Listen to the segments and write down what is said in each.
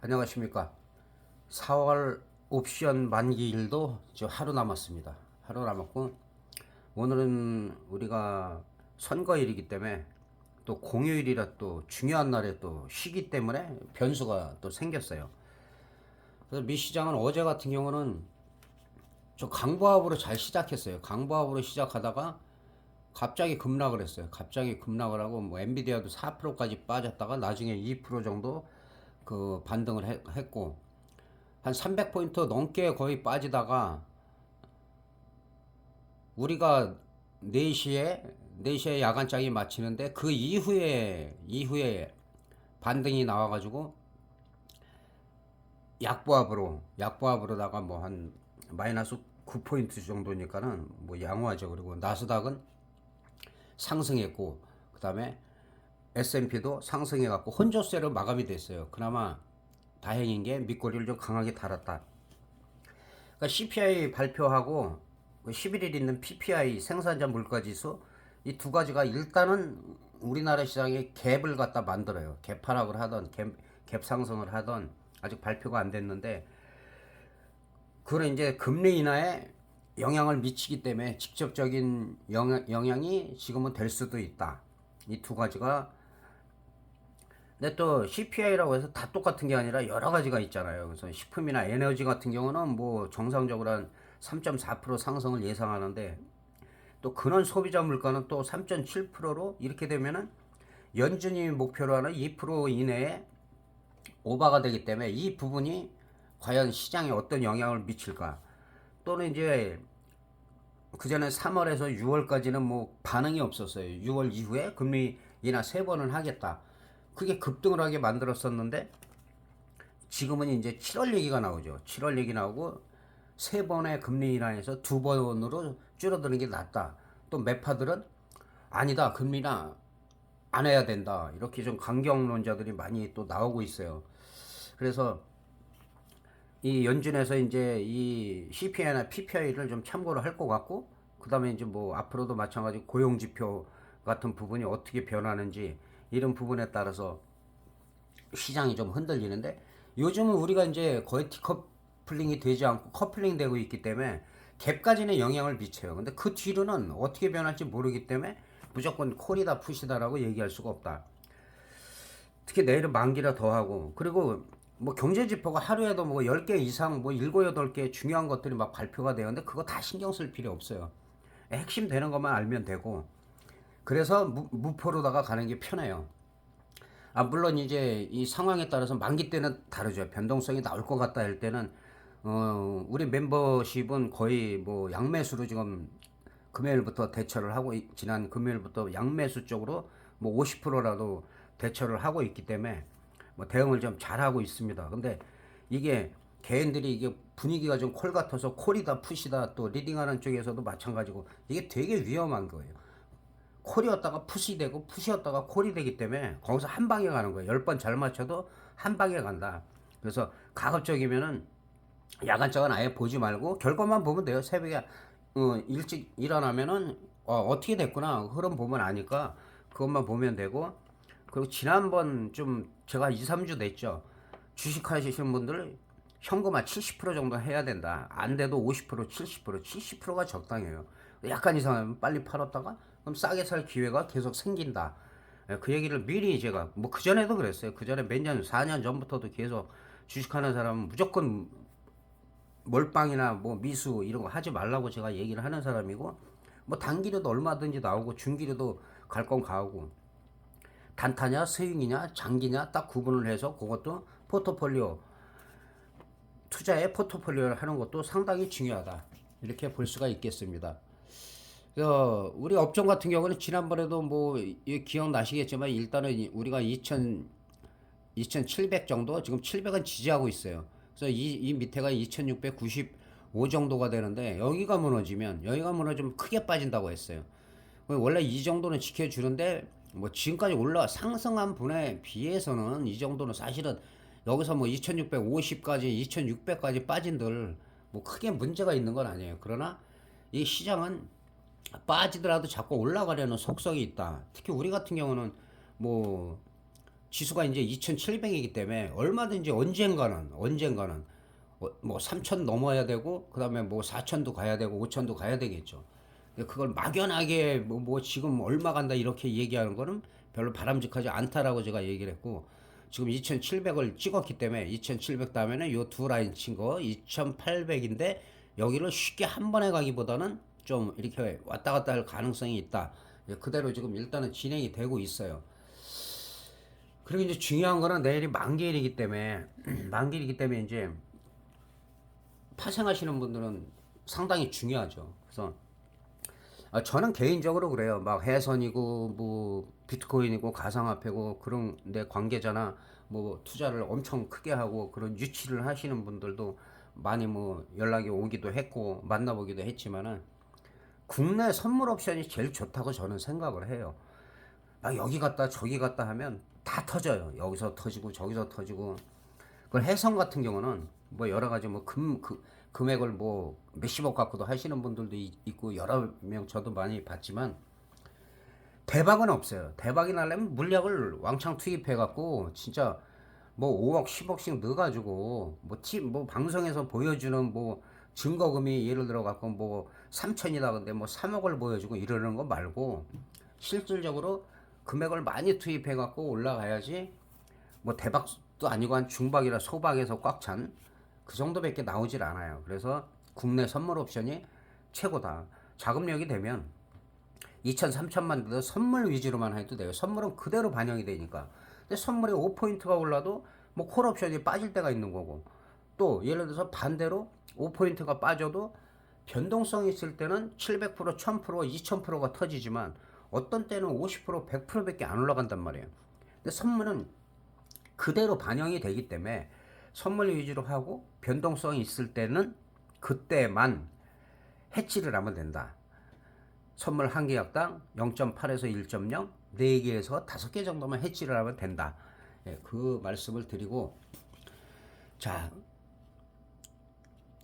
안녕하십니까. 4월 옵션 만기일도 이제 하루 남았습니다. 하루 남았고, 오늘은 우리가 선거일이기 때문에 또 공휴일이라 또 중요한 날에 또 쉬기 때문에 변수가 또 생겼어요. 그래서 미 시장은 어제 같은 경우는 좀 강보합으로 잘 시작했어요. 강보합으로 시작하다가 갑자기 급락을 했어요. 갑자기 급락을 하고 뭐 엔비디아도 4%까지 빠졌다가 나중에 2% 정도 그 반등을 했고, 한 300포인트 넘게 거의 빠지다가 우리가 4시에 야간장이 마치는데 그 이후에 반등이 나와가지고 약보합으로다가 뭐 한 마이너스 9포인트 정도니까는 뭐 양호하죠. 그리고 나스닥은 상승했고, 그 다음에 S&P도 상승해갖고 혼조세로 마감이 됐어요. 그나마 다행인 게 밑꼬리를 좀 강하게 달았다. 그러니까 CPI 발표하고 11일 있는 PPI 생산자 물가지수, 이 두 가지가 일단은 우리나라 시장에 갭을 갖다 만들어요. 갭 하락을 하던 갭 상승을 하던 아직 발표가 안 됐는데, 그런 이제 금리 인하에 영향을 미치기 때문에 직접적인 영향이 지금은 될 수도 있다. 이 두 가지가. 근데 또 CPI라고 해서 다 똑같은 게 아니라 여러 가지가 있잖아요. 그래서 식품이나 에너지 같은 경우는 뭐 정상적으로 한 3.4% 상승을 예상하는데, 또 근원 소비자 물가는 또 3.7%로 이렇게 되면은 연준이 목표로 하는 2% 이내에 오버가 되기 때문에 이 부분이 과연 시장에 어떤 영향을 미칠까. 또는 이제 그전에 3월에서 6월까지는 뭐 반응이 없었어요. 6월 이후에 금리 인하 3번은 하겠다. 그게 급등을 하게 만들었었는데, 지금은 이제 7월 얘기가 나오죠. 7월 얘기 나오고 3번의 금리 인하에서 2번으로 줄어드는 게 낫다. 또 매파들은 아니다, 금리나 안 해야 된다, 이렇게 좀 강경론자들이 많이 또 나오고 있어요. 그래서 이 연준에서 이제 이 CPI나 PPI를 좀 참고를 할 것 같고, 그 다음에 이제 뭐 앞으로도 마찬가지 고용지표 같은 부분이 어떻게 변하는지, 이런 부분에 따라서 시장이 좀 흔들리는데, 요즘은 우리가 이제 거의 디커플링이 되지 않고 커플링 되고 있기 때문에 갭까지는 영향을 미쳐요. 근데 그 뒤로는 어떻게 변할지 모르기 때문에 무조건 콜이다 푸시다라고 얘기할 수가 없다. 특히 내일은 만기라 더하고, 그리고 뭐 경제 지표가 하루에도 뭐 10개 이상 뭐 7, 8개 중요한 것들이 막 발표가 되는데 그거 다 신경 쓸 필요 없어요. 핵심 되는 것만 알면 되고, 그래서 무포로다가 가는 게 편해요. 물론 이제 이 상황에 따라서 만기 때는 다르죠. 변동성이 나올 것 같다 할 때는 우리 멤버십은 거의 뭐 양매수로 지금 금요일부터 대처를 하고 지난 금요일부터 양매수 쪽으로 뭐 50%라도 대처를 하고 있기 때문에 뭐 대응을 좀 잘하고 있습니다. 근데 이게 개인들이 이게 분위기가 좀 콜 같아서 콜이다 푸시다, 또 리딩하는 쪽에서도 마찬가지고, 이게 되게 위험한 거예요. 콜이었다가 푸시 되고 푸시였다가 콜이 되기 때문에 거기서 한 방에 가는 거예요. 10번 잘 맞춰도 한 방에 간다. 그래서 가급적이면은 야간장은 아예 보지 말고 결과만 보면 돼요. 새벽에 일찍 일어나면은 어떻게 됐구나 흐름 보면 아니까 그것만 보면 되고. 그리고 지난번 좀 제가 2, 3주 됐죠. 주식 하시는 분들 현금화 70% 정도 해야 된다. 안 돼도 50%, 70%, 70%가 적당해요. 약간 이상하면 빨리 팔았다가 그럼 싸게 살 기회가 계속 생긴다. 그 얘기를 미리 제가 뭐 그전에도 그랬어요. 그전에 몇 년, 4년 전부터도 계속 주식하는 사람은 무조건 몰빵이나 뭐 미수 이런 거 하지 말라고 제가 얘기를 하는 사람이고, 뭐 단기로도 얼마든지 나오고 중기로도 갈 건 가고, 단타냐 스윙이냐 장기냐 딱 구분을 해서 그것도 포트폴리오 투자의 포트폴리오를 하는 것도 상당히 중요하다, 이렇게 볼 수가 있겠습니다. 우리 업종 같은 경우는 지난번에도 뭐 기억나시겠지만 일단은 우리가 2700 정도, 지금 700은 지지하고 있어요. 그래서 이 밑에가 2695 정도가 되는데, 여기가 무너지면 크게 빠진다고 했어요. 원래 이 정도는 지켜주는데 뭐 지금까지 상승한 분에 비해서는 이 정도는 사실은 여기서 뭐 2650까지 2600까지 빠진들 뭐 크게 문제가 있는 건 아니에요. 그러나 이 시장은 빠지더라도 자꾸 올라가려는 속성이 있다. 특히 우리 같은 경우는 뭐 지수가 이제 2,700이기 때문에 얼마든지 언젠가는 뭐 3,000 넘어야 되고 그다음에 뭐 4,000도 가야 되고 5,000도 가야 되겠죠. 근데 그걸 막연하게 뭐 지금 얼마 간다 이렇게 얘기하는 거는 별로 바람직하지 않다라고 제가 얘기를 했고, 지금 2,700을 찍었기 때문에 2,700 다음에는 요 두 라인 친 거 2,800인데 여기를 쉽게 한 번에 가기보다는 좀 이렇게 왔다 갔다 할 가능성이 있다. 그대로 지금 일단은 진행이 되고 있어요. 그리고 이제 중요한 거는 내일이 만기일이기 때문에 만기일이기 때문에 이제 파생하시는 분들은 상당히 중요하죠. 그래서 저는 개인적으로 그래요. 막 해선이고 뭐 비트코인이고 가상화폐고 그런 데 관계자나 뭐 투자를 엄청 크게 하고 그런 유치를 하시는 분들도 많이 뭐 연락이 오기도 했고 만나보기도 했지만은 국내 선물 옵션이 제일 좋다고 저는 생각을 해요. 막 여기 갔다 저기 갔다 하면 다 터져요. 여기서 터지고 저기서 터지고. 그 해성 같은 경우는 뭐 여러 가지 뭐 금액을 뭐 몇십억 갖고도 하시는 분들도 있고 여러 명 저도 많이 봤지만 대박은 없어요. 대박이 나려면 물약을 왕창 투입해 갖고 진짜 뭐 5억 10억씩 넣어가지고 뭐 방송에서 보여주는 뭐 증거금이 예를 들어 갖고 뭐 3천이다 근데 뭐 3억을 보여주고 이러는 거 말고 실질적으로 금액을 많이 투입해 갖고 올라가야지. 뭐 대박도 아니고 한 중박이라 소박에서 꽉 찬 그 정도밖에 나오질 않아요. 그래서 국내 선물 옵션이 최고다. 자금력이 되면 2천 3천만 돼도 선물 위주로만 해도 돼요. 선물은 그대로 반영이 되니까. 근데 선물이 5포인트가 올라도 뭐 콜 옵션이 빠질 때가 있는 거고, 또 예를 들어서 반대로 5포인트가 빠져도 변동성이 있을 때는 700%, 1000%, 2000%가 터지지만 어떤 때는 50%, 100%밖에 안 올라간단 말이에요. 근데 선물은 그대로 반영이 되기 때문에 선물 위주로 하고 변동성이 있을 때는 그때만 해치를 하면 된다. 선물 한 계약당 0.8에서 1.0, 4개에서 5개 정도만 해치를 하면 된다. 그 말씀을 드리고, 자,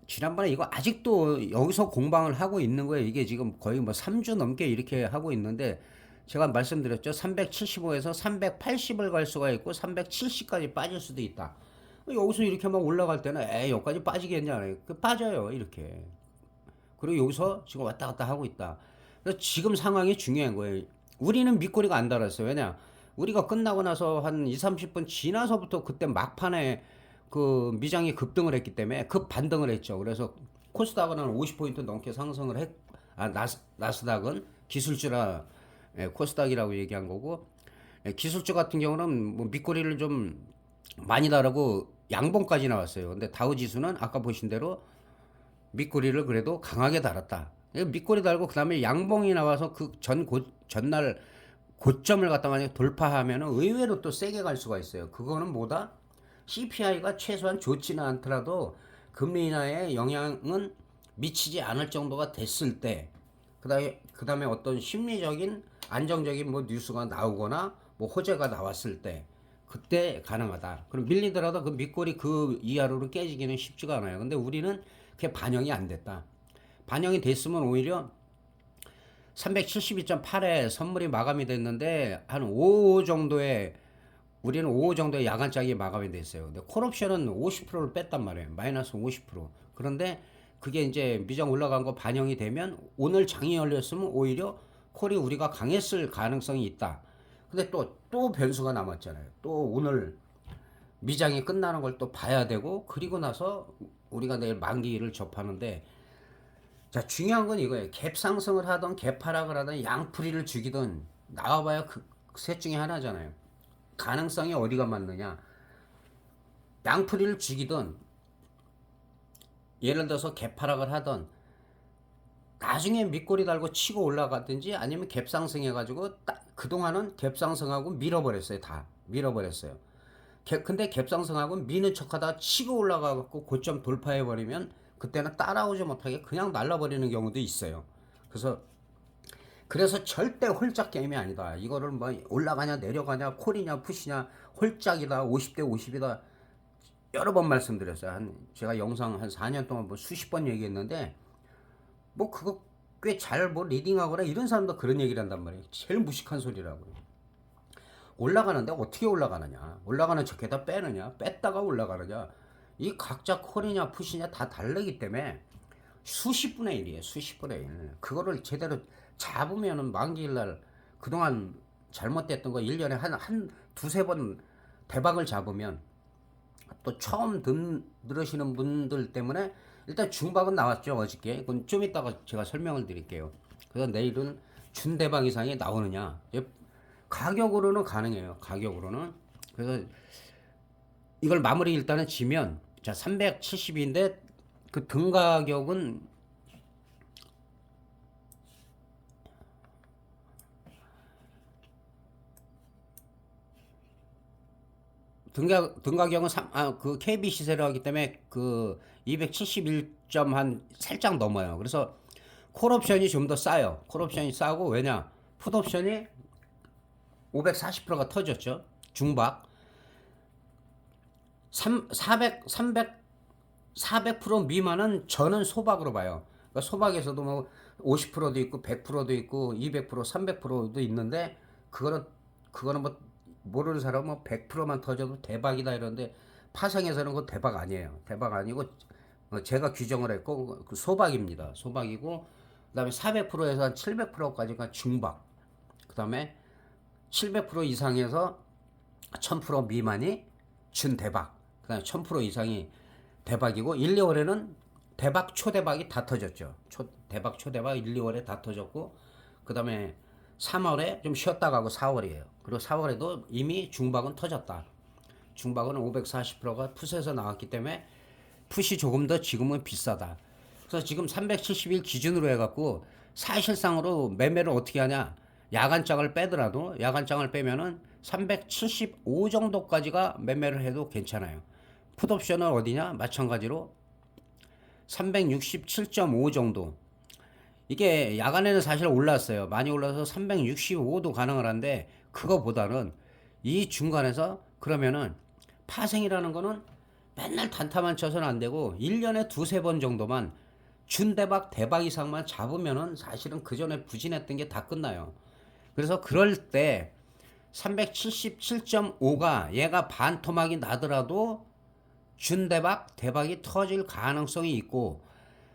지난번에 이거 아직도 여기서 공방을 하고 있는 거예요. 이게 지금 거의 뭐 3주 넘게 이렇게 하고 있는데, 제가 말씀드렸죠. 375에서 380을 갈 수가 있고 370까지 빠질 수도 있다. 여기서 이렇게 막 올라갈 때는 여기까지 빠지겠냐. 빠져요 이렇게. 그리고 여기서 지금 왔다 갔다 하고 있다. 그래서 지금 상황이 중요한 거예요. 우리는 밑꼬리가 안 달았어요. 왜냐, 우리가 끝나고 나서 한 2, 30분 지나서부터 그때 막판에 그 미장이 급등을 했기 때문에 급 반등을 했죠. 그래서 코스닥은 한 50포인트 넘게 상승을 나스닥은 기술주라 코스닥이라고 얘기한 거고, 기술주 같은 경우는 뭐 밑꼬리를 좀 많이 달하고 양봉까지 나왔어요. 근데 다우 지수는 아까 보신 대로 밑꼬리를 그래도 강하게 달았다. 밑꼬리 달고 그다음에 양봉이 나와서 그 전날 고점을 갖다 만약 돌파하면 의외로 또 세게 갈 수가 있어요. 그거는 뭐다? CPI가 최소한 좋지는 않더라도 금리 인하에 영향은 미치지 않을 정도가 됐을 때, 그다음에 어떤 심리적인 안정적인 뭐 뉴스가 나오거나 뭐 호재가 나왔을 때 그때 가능하다. 그럼 밀리더라도 그 밑꼬리 그 이하로 깨지기는 쉽지가 않아요. 근데 우리는 그게 반영이 안 됐다. 반영이 됐으면 오히려 372.8에 선물이 마감이 됐는데 한 5 정도의 우리는 5 정도의 야간짝이 마감이 됐어요. 근데 콜옵션은 50%를 뺐단 말이에요. 마이너스 50%. 그런데 그게 이제 미장 올라간 거 반영이 되면 오늘 장이 열렸으면 오히려 콜이 우리가 강했을 가능성이 있다. 근데 또 변수가 남았잖아요. 또 오늘 미장이 끝나는 걸 또 봐야 되고, 그리고 나서 우리가 내일 만기일을 접하는데, 자, 중요한 건 이거예요. 갭 상승을 하던 갭 하락을 하던 양풀이를 죽이던 나와봐야 그 셋 중에 하나잖아요. 가능성이 어디가 맞느냐. 양풀이를 죽이던 예를 들어서 갭 하락을 하던 나중에 밑꼬리 달고 치고 올라갔든지 아니면 갭 상승해가지고 그동안은 갭 상승하고 밀어버렸어요. 다 밀어버렸어요. 근데 갭 상승하고 미는 척하다 치고 올라가고 고점 돌파해버리면 그때는 따라오지 못하게 그냥 날라버리는 경우도 있어요. 그래서 절대 홀짝 게임이 아니다. 이거를 뭐 올라가냐 내려가냐 콜이냐 푸시냐 홀짝이다 50대 50이다 여러 번 말씀드렸어요. 제가 영상 한 4년 동안 뭐 수십 번 얘기했는데, 뭐 그거 꽤 잘 뭐 리딩하거나 이런 사람도 그런 얘기를 한단 말이에요. 제일 무식한 소리라고요. 올라가는데 어떻게 올라가느냐? 올라가는 척에다 빼느냐? 뺐다가 올라가느냐? 이 각자 콜이냐 푸시냐 다 다르기 때문에 수십 분의 1이에요. 수십 분의 1. 그거를 제대로 잡으면은 만기일 날 그동안 잘못됐던 거 1년에 한 두세 번 대박을 잡으면 또 처음 들으시는 분들 때문에 일단 중박은 나왔죠. 어저께. 그건 좀 이따가 제가 설명을 드릴게요. 그래서 내일은 준대박 이상이 나오느냐. 가격으로는 가능해요. 가격으로는. 그래서 이걸 마무리 일단은 지면 자 370인데 그 등 가격은 등 가격은 그 KB 시세로 하기 때문에 그 271점 한 살짝 넘어요. 그래서 콜옵션이 좀 더 싸요. 콜옵션이 싸고 왜냐? 풋옵션이 540%가 터졌죠. 중박 400% 미만은 저는 소박으로 봐요. 그러니까 소박에서도 뭐 50%도 있고 100%도 있고 200% 300%도 있는데 그거는 뭐 모르는 사람은 뭐 100%만 터져도 대박이다 이러는데 파생에서는 그거 대박 아니에요. 대박 아니고 제가 규정을 했고 그 소박입니다. 소박이고 그다음에 400%에서 한 700%까지가 중박. 그다음에 700% 이상에서 1000% 미만이 준대박. 그다음에 1000% 이상이 대박이고 1, 2월에는 대박, 초대박이 다 터졌죠. 대박, 초대박 1, 2월에 다 터졌고 그다음에 3월에 좀 쉬었다 가고 4월이에요. 그리고 4월에도 이미 중박은 터졌다. 중박은 540%가 풋에서 나왔기 때문에 풋이 조금 더 지금은 비싸다. 그래서 지금 371 기준으로 해갖고 사실상으로 매매를 어떻게 하냐. 야간장을 빼더라도 야간장을 빼면은 375 정도까지가 매매를 해도 괜찮아요. 풋옵션은 어디냐? 마찬가지로 367.5 정도. 이게 야간에는 사실 올랐어요. 많이 올라서 365도 가능을 한데 그거보다는 이 중간에서 그러면은 파생이라는 거는 맨날 단타만 쳐서는 안 되고 1년에 두세 번 정도만 준대박 대박 이상만 잡으면은 사실은 그 전에 부진했던 게 다 끝나요. 그래서 그럴 때 377.5가 얘가 반토막이 나더라도 준대박 대박이 터질 가능성이 있고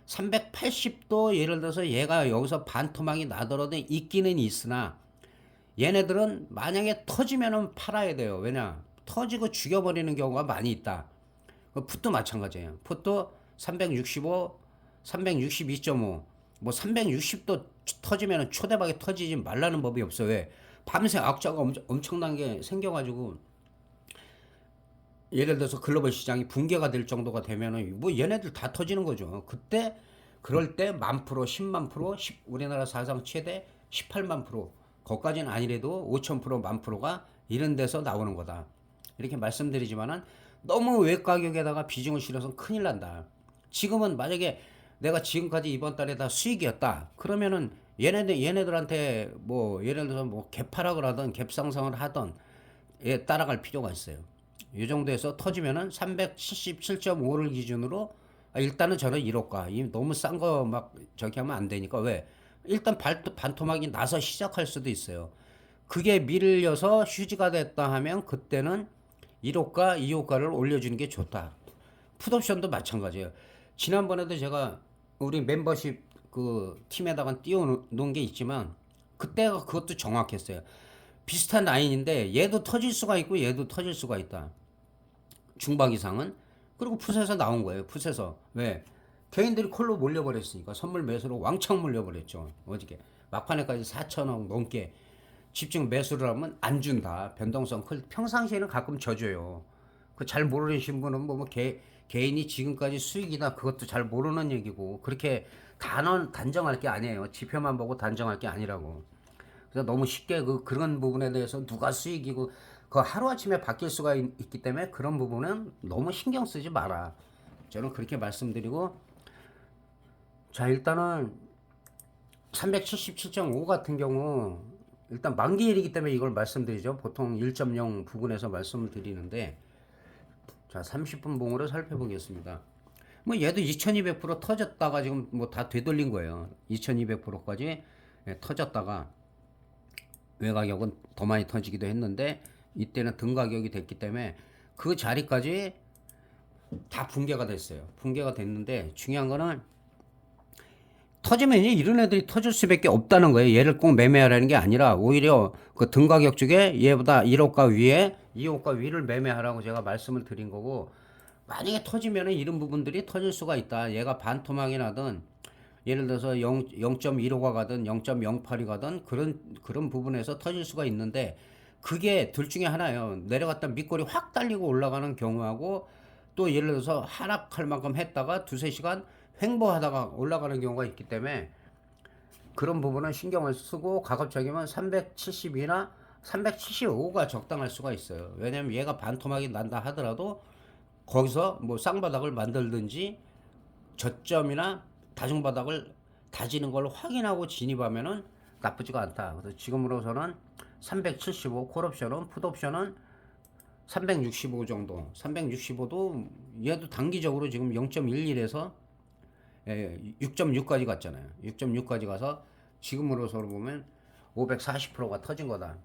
380도 예를 들어서 얘가 여기서 반토막이 나더라도 있기는 있으나 얘네들은 만약에 터지면은 팔아야 돼요. 왜냐? 터지고 죽여버리는 경우가 많이 있다. 풋도 마찬가지예요. 풋도 365, 362.5, 뭐 360도 터지면은 초대박이 터지지 말라는 법이 없어. 왜? 밤새 악재가 엄청난 게 생겨가지고 예를 들어서 글로벌 시장이 붕괴가 될 정도가 되면은 뭐 얘네들 다 터지는 거죠. 그때 그럴 때 10,000%, 10만 프로, 우리나라 사상 최대 18만 프로, 거기까지는 아니래도 5,000%, 10,000%가 이런 데서 나오는 거다. 이렇게 말씀드리지만은 너무 외 가격에다가 비중을 실어서 큰일 난다. 지금은 만약에 내가 지금까지 이번 달에 다 수익이었다. 그러면은 얘네들한테 뭐 예를 들어서 뭐 갭하락을 하던 갭상승을 하던 따라갈 필요가 있어요. 이 정도에서 터지면은 377.5를 기준으로 일단은 저는 1호가 너무 싼 거 막 저기 하면 안 되니까 왜 일단 반토막이 나서 시작할 수도 있어요. 그게 밀려서 휴지가 됐다 하면 그때는 1호가 2호가를 올려주는 게 좋다. 풋옵션도 마찬가지예요. 지난번에도 제가 우리 멤버십 그 팀에다가 띄워놓은 게 있지만 그때가 그것도 정확했어요. 비슷한 라인인데 얘도 터질 수가 있고 얘도 터질 수가 있다. 중박 이상은. 그리고 풋에서 나온 거예요. 풋에서. 왜? 개인들이 콜로 몰려버렸으니까 선물 매수로 왕창 몰려버렸죠. 어저께 막판에까지 4천억 넘게 집중 매수를 하면 안 준다. 변동성 클. 평상시에는 가끔 져줘요. 그 잘 모르신 분은 뭐 개인이 지금까지 수익이다 그것도 잘 모르는 얘기고 그렇게 단정할 게 아니에요. 지표만 보고 단정할 게 아니라고. 그래서 너무 쉽게 그런 부분에 대해서 누가 수익이고 그 하루아침에 바뀔 수가 있기 때문에 그런 부분은 너무 신경 쓰지 마라. 저는 그렇게 말씀드리고 자 일단은 377.5 같은 경우 일단 만기일이기 때문에 이걸 말씀드리죠. 보통 1.0 부근에서 말씀드리는데 자 30분 봉으로 살펴보겠습니다. 뭐 얘도 2200% 터졌다가 지금 뭐 다 되돌린 거예요. 2200%까지 터졌다가 외가격은 더 많이 터지기도 했는데 이때는 등가격이 됐기 때문에 그 자리까지 다 붕괴가 됐어요. 붕괴가 됐는데 중요한 거는 터지면 이런 애들이 터질 수밖에 없다는 거예요. 얘를 꼭 매매하라는 게 아니라 오히려 그 등가격 쪽에 얘보다 1호가 위에 2호가 위를 매매하라고 제가 말씀을 드린 거고, 만약에 터지면은 이런 부분들이 터질 수가 있다. 얘가 반토막이 나든 예를 들어서 0.15가 가든 0.08이 가든 그런 부분에서 터질 수가 있는데, 그게 둘 중에 하나예요. 내려갔다 밑골이 확 달리고 올라가는 경우하고, 또 예를 들어서 하락할 만큼 했다가 두세 시간 횡보하다가 올라가는 경우가 있기 때문에 그런 부분은 신경을 쓰고, 가급적이면 370이나 375가 적당할 수가 있어요. 왜냐면 얘가 반토막이 난다 하더라도 거기서 뭐 쌍바닥을 만들든지 저점이나 다중바닥을 다지는 걸 확인하고 진입하면은 나쁘지가 않다. 그래서 지금으로서는 375 콜옵션은, 풋옵션은 365 정도. 365도 얘도 단기적으로 지금 0.11에서 6.6까지 갔잖아요. 6.6까지 가서 지금으로서 보면 540%가 터진 거다.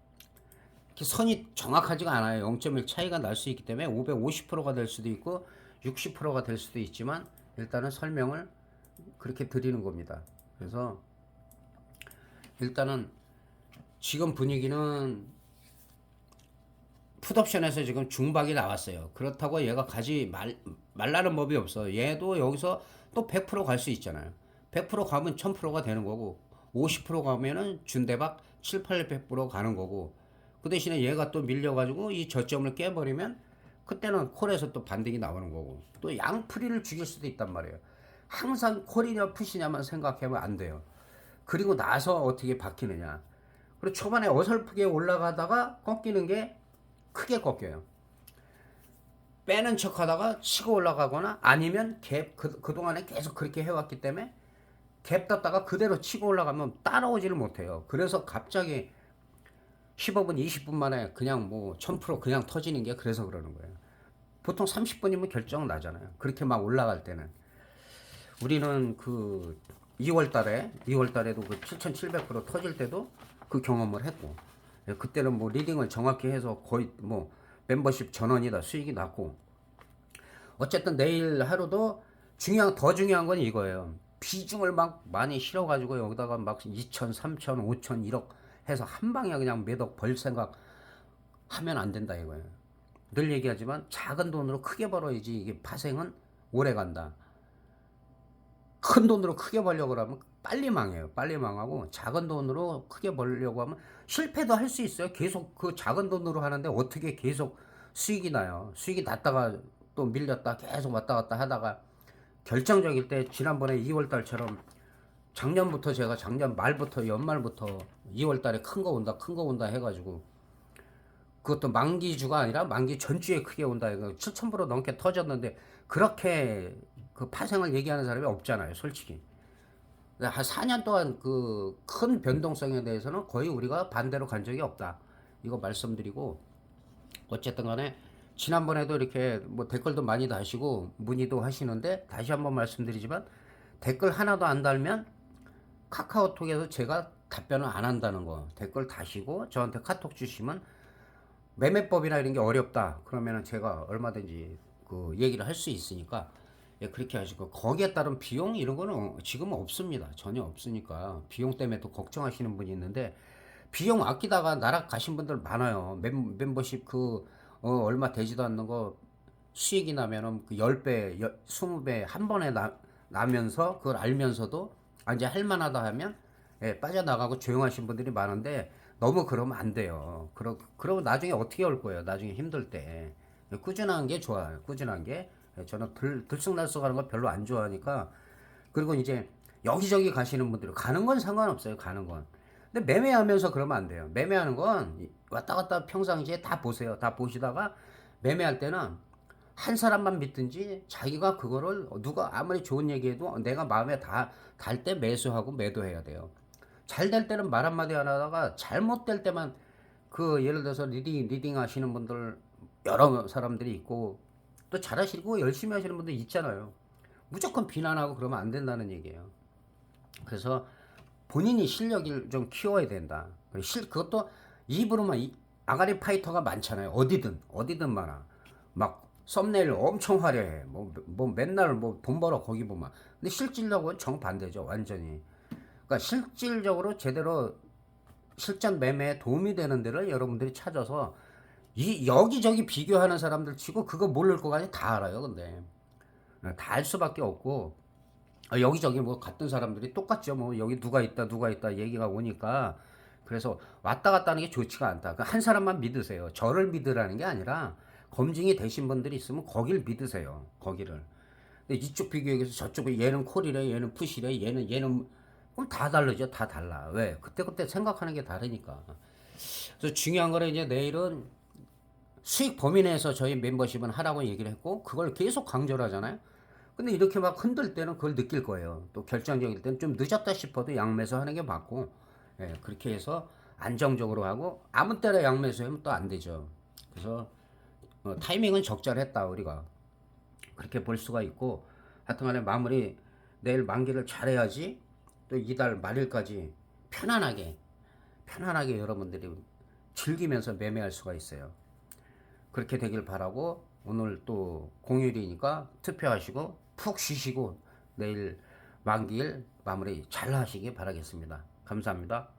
선이 정확하지가 않아요. 0.1 차이가 날 수 있기 때문에 550%가 될 수도 있고 60%가 될 수도 있지만, 일단은 설명을 그렇게 드리는 겁니다. 그래서 일단은 지금 분위기는 풋옵션에서 지금 중박이 나왔어요. 그렇다고 얘가 가지 말라는 법이 없어. 얘도 여기서 또 100% 갈 수 있잖아요. 100% 가면 1000%가 되는 거고, 50% 가면은 준대박 7, 800% 가는 거고, 그 대신에 얘가 또 밀려가지고 이 저점을 깨버리면 그때는 콜에서 또 반등이 나오는 거고, 또 양풀이를 죽일 수도 있단 말이에요. 항상 콜이냐 풋이냐만 생각하면 안 돼요. 그리고 나서 어떻게 바뀌느냐. 그리고 초반에 어설프게 올라가다가 꺾이는 게 크게 꺾여요. 빼는 척 하다가 치고 올라가거나, 아니면 그동안에 계속 그렇게 해왔기 때문에 갭 떴다가 그대로 치고 올라가면 따라오지를 못해요. 그래서 갑자기 15분, 20분 만에 그냥 뭐 1000% 그냥 터지는 게 그래서 그러는 거예요. 보통 30분이면 결정 나잖아요. 그렇게 막 올라갈 때는. 우리는 그 2월 달에도 그 7700% 터질 때도 그 경험을 했고, 그때는 뭐 리딩을 정확히 해서 거의 뭐 멤버십 전원이다 수익이 났고, 어쨌든 내일 하루도 더 중요한 건 이거예요. 비중을 막 많이 실어가지고 여기다가 막 2천, 3천, 5천, 1억 해서 한 방에 그냥 매덕 벌 생각 하면 안 된다 이거예요. 늘 얘기하지만 작은 돈으로 크게 벌어야지 이게 파생은 오래 간다. 큰 돈으로 크게 벌려고 하면 빨리 망해요. 빨리 망하고, 작은 돈으로 크게 벌려고 하면 실패도 할 수 있어요. 계속 그 작은 돈으로 하는데 어떻게 계속 수익이 나요. 수익이 났다가 또 밀렸다 계속 왔다 갔다 하다가 결정적일 때, 지난번에 2월 달처럼 작년부터 제가 작년 말부터 연말부터 2월 달에 큰 거 온다 해가지고, 그것도 만기주가 아니라 만기 전주에 크게 온다 해서 7,000% 넘게 터졌는데, 그렇게 그 파생을 얘기하는 사람이 없잖아요, 솔직히. 한 4년 동안 그 큰 변동성에 대해서는 거의 우리가 반대로 간 적이 없다. 이거 말씀드리고, 어쨌든 간에 지난번에도 이렇게 뭐 댓글도 많이 다시고 문의도 하시는데, 다시 한번 말씀드리지만 댓글 하나도 안 달면 카카오톡에서 제가 답변을 안 한다는 거, 댓글 다시고 저한테 카톡 주시면 매매법이나 이런 게 어렵다 그러면은 제가 얼마든지 그 얘기를 할 수 있으니까, 예, 그렇게 하시고, 거기에 따른 비용 이런 거는 지금은 없습니다. 전혀 없으니까. 비용 때문에 또 걱정하시는 분이 있는데, 비용 아끼다가 날아가신 분들 많아요. 멤버십 얼마 되지도 않는 거 수익이 나면은 그 10배, 20배 한 번에 나면서 그걸 알면서도 이제 할만하다 하면, 예, 빠져나가고 조용하신 분들이 많은데, 너무 그러면 안 돼요. 그러면 나중에 어떻게 올 거예요? 나중에 힘들 때. 꾸준한 게 좋아요. 꾸준한 게. 저는 들쑥날쑥 하는 거 별로 안 좋아하니까. 그리고 이제 여기저기 가시는 분들, 가는 건 상관없어요. 가는 건. 근데 매매하면서 그러면 안 돼요. 매매하는 건 왔다 갔다 평상시에 다 보세요. 다 보시다가 매매할 때는 한 사람만 믿든지, 자기가 그거를 누가 아무리 좋은 얘기해도 내가 마음에 달 때 매수하고 매도해야 돼요. 잘 될 때는 말 한마디 안 하다가, 잘못될 때만, 그 예를 들어서 리딩 하시는 분들 여러 사람들이 있고, 또 잘하시고 열심히 하시는 분들 있잖아요. 무조건 비난하고 그러면 안 된다는 얘기예요. 그래서 본인이 실력을 좀 키워야 된다. 그것도 입으로만 아가리 파이터가 많잖아요. 어디든 많아. 막 썸네일 엄청 화려해. 뭐 맨날 뭐 돈 벌어 거기 보면. 근데 실질적으로는 정반대죠. 완전히. 그러니까 실질적으로 제대로 실전 매매에 도움이 되는 데를 여러분들이 찾아서 여기저기 비교하는 사람들 치고 그거 모를 거까지 다 알아요. 근데 다 알 수밖에 없고 여기저기 뭐 같은 사람들이 똑같죠. 뭐 여기 누가 있다 얘기가 오니까 그래서 왔다 갔다 하는 게 좋지가 않다. 한 사람만 믿으세요. 저를 믿으라는 게 아니라 검증이 되신 분들이 있으면 거길 믿으세요. 거기를. 근데 이쪽 비교해서 저쪽에 얘는 콜이래, 얘는 푸시래, 얘는 그럼 다 다르죠. 다 달라. 왜? 그때 생각하는 게 다르니까. 그래서 중요한 거는 이제 내일은 수익 범위 내에서 저희 멤버십은 하라고 얘기를 했고 그걸 계속 강조를 하잖아요. 근데 이렇게 막 흔들 때는 그걸 느낄 거예요. 또 결정적일 때는 좀 늦었다 싶어도 양매수 하는 게 맞고, 예, 그렇게 해서 안정적으로 하고 아무 때나 양매수 하면 또 안 되죠. 그래서 타이밍은 적절했다 우리가 그렇게 볼 수가 있고, 하여튼간에 마무리 내일 만기를 잘해야지 또 이달 말일까지 편안하게 여러분들이 즐기면서 매매할 수가 있어요. 그렇게 되길 바라고, 오늘 또 공휴일이니까 투표하시고 푹 쉬시고 내일 만기일 마무리 잘 하시기 바라겠습니다. 감사합니다.